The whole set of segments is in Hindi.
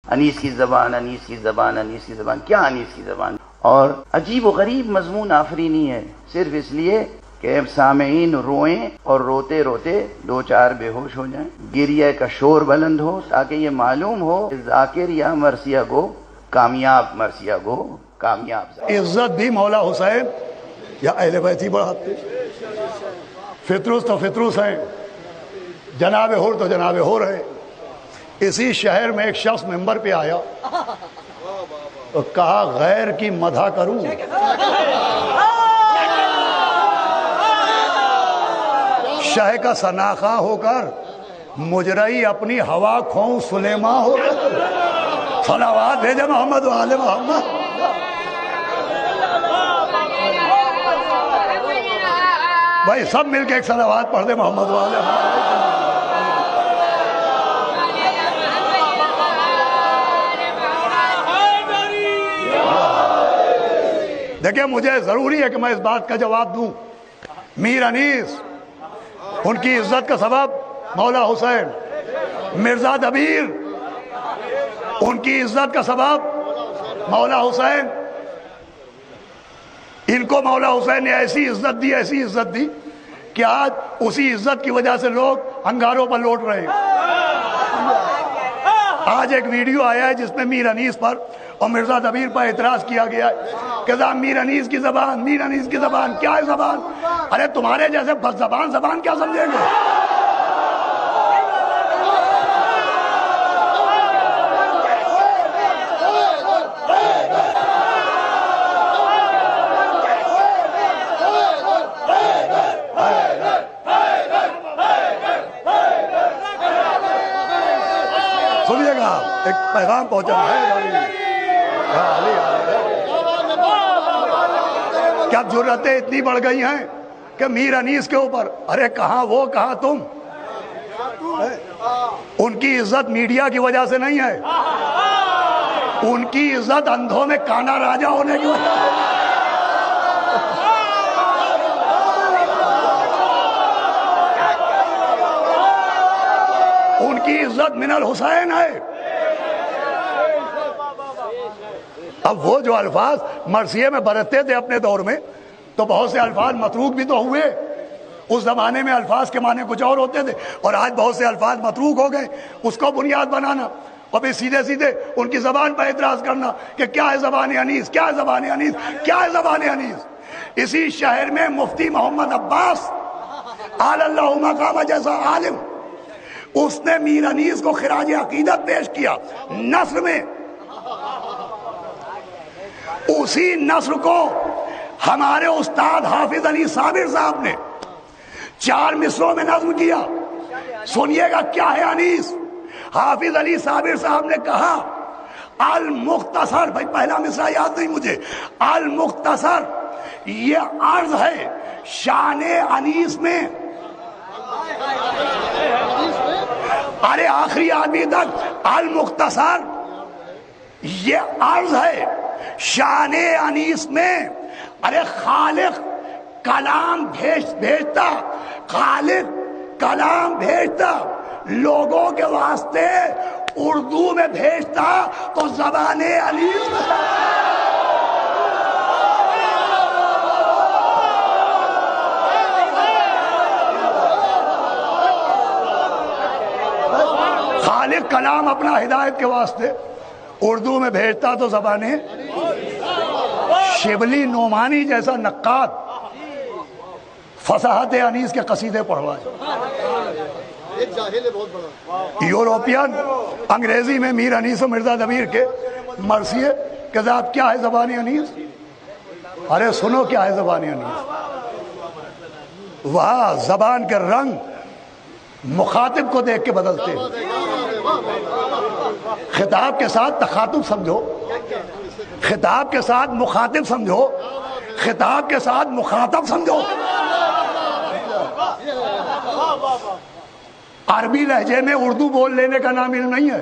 अनीस की ज़बान, अनीस की ज़बान, अनीस की ज़बान। क्या अनीस की ज़बान? और अजीब व गरीब मजमून आफरीनी है, सिर्फ इसलिए कि सामईन रोएं और रोते रोते दो चार बेहोश हो जाएं, गिरिया का शोर बुलंद हो, ताकि ये मालूम हो जाकिर या मरसिया गो कामयाब, मरसिया गो कामयाब। इज्जत भी मौला हुसैन या अहले बैत ही बढ़ाते। फितरुस तो फितरुस हैं, जनाब हुर तो जनाब हुर है। इसी शहर में एक शख्स मेंबर पे आया तो कहा गैर की मदह करूं, शह का सनाखा होकर मुजरई अपनी हवा खों सुलेमा होकर। सलावात भेजे मोहम्मद वाले मोहम्मद। भाई सब मिलके एक सलावात पढ़ दे मोहम्मद वाले। देखिए, मुझे जरूरी है कि मैं इस बात का जवाब दूं। मीर अनीस, उनकी इज्जत का सबब मौला हुसैन। मिर्जा दबीर, उनकी इज्जत का सबब मौला हुसैन। इनको मौला हुसैन ने ऐसी इज्जत दी, ऐसी इज्जत दी कि आज उसी इज्जत की वजह से लोग अंगारों पर लौट रहे हैं। आज एक वीडियो आया है जिसमें मीर अनीस पर और मिर्जा दबीर पर एतराज किया गया है कि साहब मीर अनीस की जबान, मीर अनीस की जबान। क्या है जबान? अरे तुम्हारे जैसे बस जबान जबान क्या समझेंगे? सुनिएगा, एक पैगाम पहुंचा है। क्या जरूरतें इतनी बढ़ गई हैं कि मीर अनीस के ऊपर? अरे कहां वो, कहां तुम? उनकी इज्जत मीडिया की वजह से नहीं है, उनकी इज्जत अंधों में काना राजा होने की वजह से। उनकी इज्जत मिनल हुसैन है। अब वो जो अल्फाज मरसिये में बरतते थे अपने दौर में, तो बहुत से अल्फाज मतरूक भी तो हुए। उस जमाने में अल्फाज के माने कुछ और होते थे और आज बहुत से अल्फाज मतरूक हो गए। उसको बुनियाद बनाना और फिर सीधे सीधे उनकी जबान पर एतराज करना कि क्या है जबान अनीस, क्या है जबान अनीस, क्या है जबान अनीस। इसी शहर में मुफ्ती मोहम्मद अब्बास आलल्लाहु मकाम जैसा आलिम, उसने मीर अनीस को खिराज अकीदत पेश किया नस्र में। उसी नस्र को हमारे उस्ताद हाफिज अली साबिर साहब ने 4 मिसरों में नज्म किया। सुनिएगा क्या है अनीस। हाफिज अली साबिर साहब ने कहा, अल मुख्तसर, भाई पहला मिसरा याद नहीं मुझे, अल मुख्तसर ये अर्ज है शाने अनीस में। अरे आखिरी आदमी तक अल मुख्तसर ये अर्ज है शाने अनीस में। अरे खालिक कलाम भेजता, खालिक कलाम भेजता, लोगों के वास्ते उर्दू में भेजता तो ज़बाने अनीस में। खालिक कलाम अपना हिदायत के वास्ते उर्दू में भेजता तो ज़बाने। शिबली नोमानी जैसा नक्काद फसाहत अनीस के कसीदे पढ़वाए। यूरोपियन अंग्रेजी में मीर अनीस और मिर्जा दबीर के मरसिए के साथ क्या है ज़बान अनीस। अरे सुनो क्या है ज़बान अनीस। वह ज़बान के रंग मुखातिब को देख के बदलते हैं। खिताब के साथ तखातुब समझो, खिताब के साथ मुखातिब समझो, खिताब के साथ मुखातब समझो। अरबी लहजे में उर्दू बोल लेने का नाम इल्म नहीं है।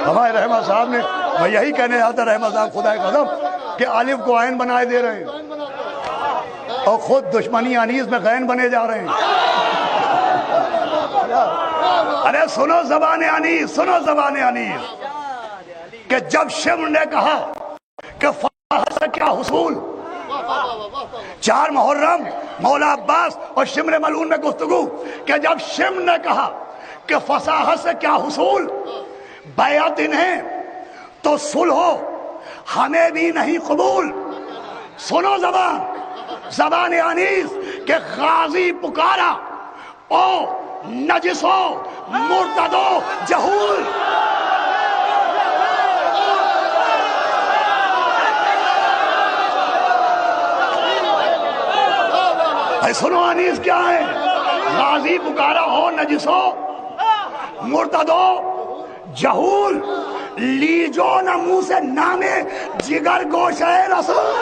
हमारे रहमा साहब ने, मैं यही कहने जाता रहमा साहब खुदा कसम कि आलिफ को आयन बनाए दे रहे हैं और खुद दुश्मनी अनीस में गैन बने जा रहे हैं। अरे सुनो ज़बान अनीस, सुनो ज़बान अनीस कि जब शिम्र ने कहा कि फसाहत से क्या हुसूल, 4 मुहर्रम मौला अब्बास और शिम्र मलून में गुफ्तगू कि जब शिम्र ने कहा कि फसाहत से क्या हुसूल, बैअत इन्हें तो सुलह हमें भी नहीं कबूल। सुनो ज़बान अनीस के गाजी पुकारा ओ नजिसो मुर्तदो जहूल। सुनो अनीस क्या है, गाजी पुकारा हो नजिसो मुर्तदो जहूल, लीजो न मुंह से नामे जिगर गोशे रसूल।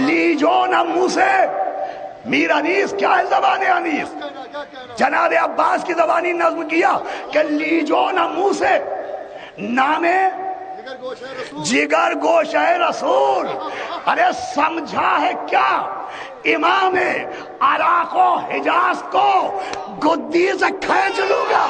लीजो न मुंह से, मीर अनीस क्या है ज़बान अनीस, जनाब अब्बास की ज़बानी नज़्म किया कि लीजो न मुंह से नामे जिगर गोशे रसूल। अरे समझा है क्या इमाम अराको हिजाज को गुद्दी से खींच लूंगा।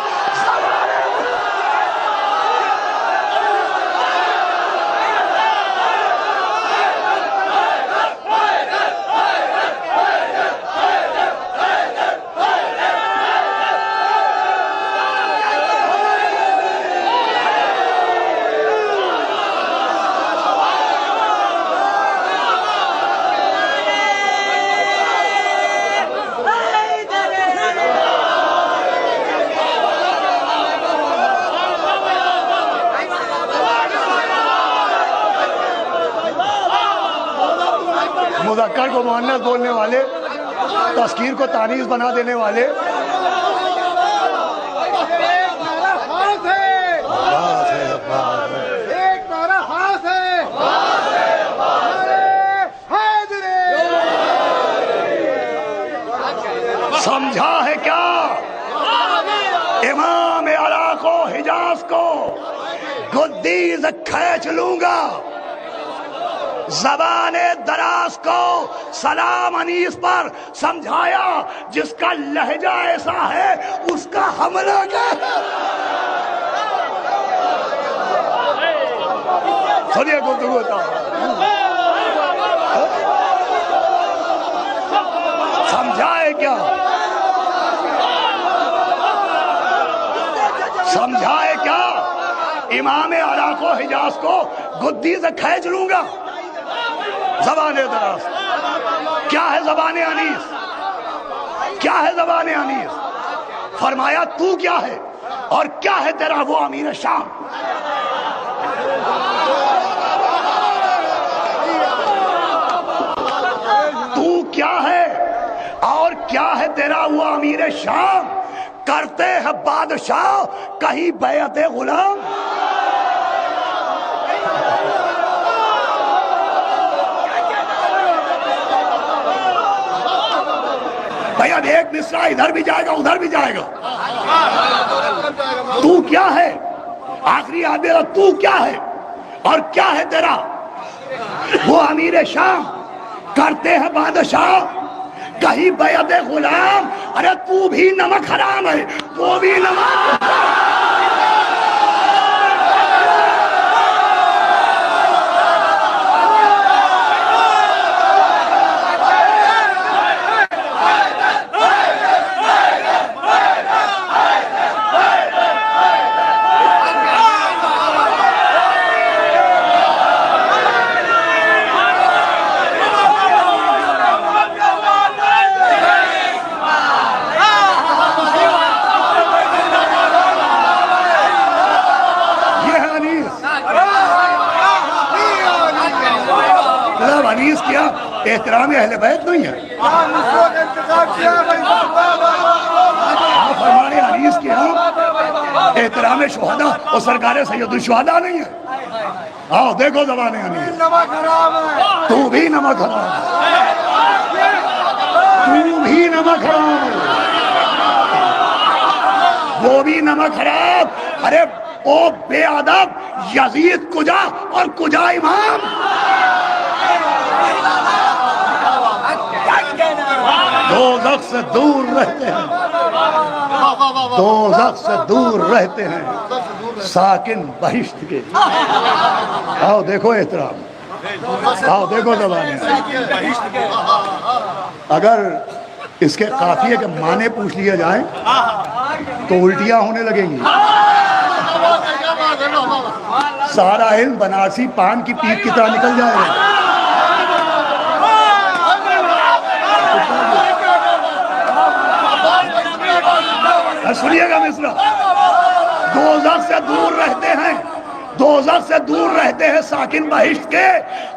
मुज़क्कर को मुअन्नस बोलने वाले, तस्कीर को तानीस बना देने वाले, समझा है क्या इमाम अराको हिजाज को गुद्दी से खींच लूंगा। ज़बाने दराज को सलाम अनीस पर समझाया, जिसका लहजा ऐसा है उसका हमला क्या। सुनिए गुफ्तगू होता, समझाए क्या, समझाए क्या इमाम अराको हिजाज को गुद्दी से खींच लूंगा। ज़बाने दराज क्या है, ज़बाने अनीस क्या है, ज़बाने अनीस। फरमाया तू क्या है और क्या है तेरा वो अमीर शाम। तू क्या है और क्या है तेरा वो अमीर शाम, करते हैं बादशाह कहीं बैअते गुलाम। भैया एक मिसरा इधर भी जाएगा उधर भी जाएगा। तू क्या है, आखिरी आदेश तू क्या है और क्या है तेरा वो अमीर शाम, करते हैं बादशाह कहीं बैअत गुलाम। अरे तू भी नमक हराम है, वो भी नमक। अनीस किया एहतराम अहले बैत नहीं है। फरमाने अनीस किया एहतराम शुहदा और सरकार सैयदुल शुहदा नहीं है। आओ देखो ज़बाने अनीस, तू भी नमक हराम, तू भी नमक हराम, वो भी नमक हराम। अरे ओ बेअदब, यजीद कुजा और कुजा इमाम। दोज़ख से दूर रहते हैं, दोज़ख से दूर रहते हैं साकिन बहिश्त के। आओ देखो एहतराम, आओ देखो ज़बान। अगर इसके काफिये के माने पूछ लिए जाएं तो उल्टियां होने लगेंगी। सारा इल्म बनारसी पान की पीक की तरह निकल जाएगा। सुनिएगा मिस्रा, दोज़ख से दूर रहते हैं, दोज़ख से दूर रहते हैं साकिन बहिश्त के।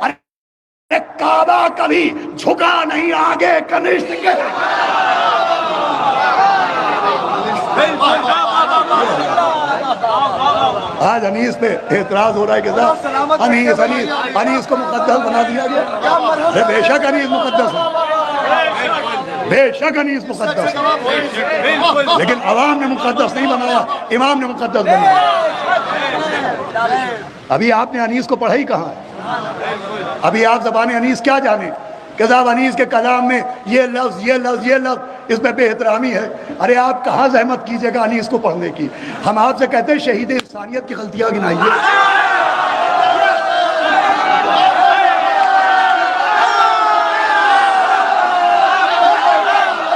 अरे काबा कभी झुका नहीं आगे कनिष्ठ के। आज अनीस पे एतराज हो रहा है कि साहब अनीस अनीस अनीस को मुकद्दस बना दिया गया। बेशक अनीस मुकद्दस है, बेशक अनीस मुकद्दस है, लेकिन अवाम ने मुकद्दस नहीं बनाया, इमाम ने मुकद्दस बनाया। अभी आपने अनीस को पढ़ा ही कहाँ है? अभी आप ज़बान अनीस क्या जाने कि साहब अनीस के कलाम में ये लफ्ज़ ये लफ्ज़ ये लफ्ज़, इसमें बेहतरामी है। अरे आप कहाँ जहमत कीजिएगा अनीस को पढ़ने की। हम आपसे कहते हैं शहीद इंसानियत की गलतियाँ गिनाइए।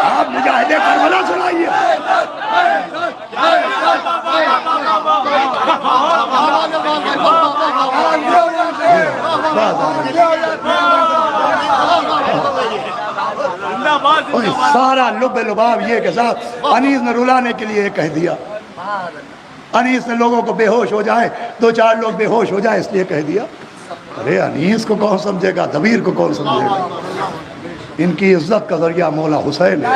आप मुजाहिदे करबला सुनाइए। सारा लुब लुबाब ये के साथ अनीस ने रुलाने के लिए कह दिया। अनीस ने लोगों को बेहोश हो जाए, दो चार लोग बेहोश हो जाए इसलिए कह दिया। अरे अनीस को कौन समझेगा, दबीर को कौन समझेगा? इनकी इज्जत का जरिया मौला हुसैन है।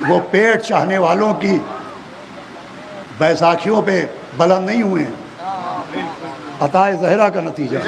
वो पेट चाहने वालों की बैसाखियों पे बुलंद नहीं हुए, अताए ज़हरा का नतीजा है।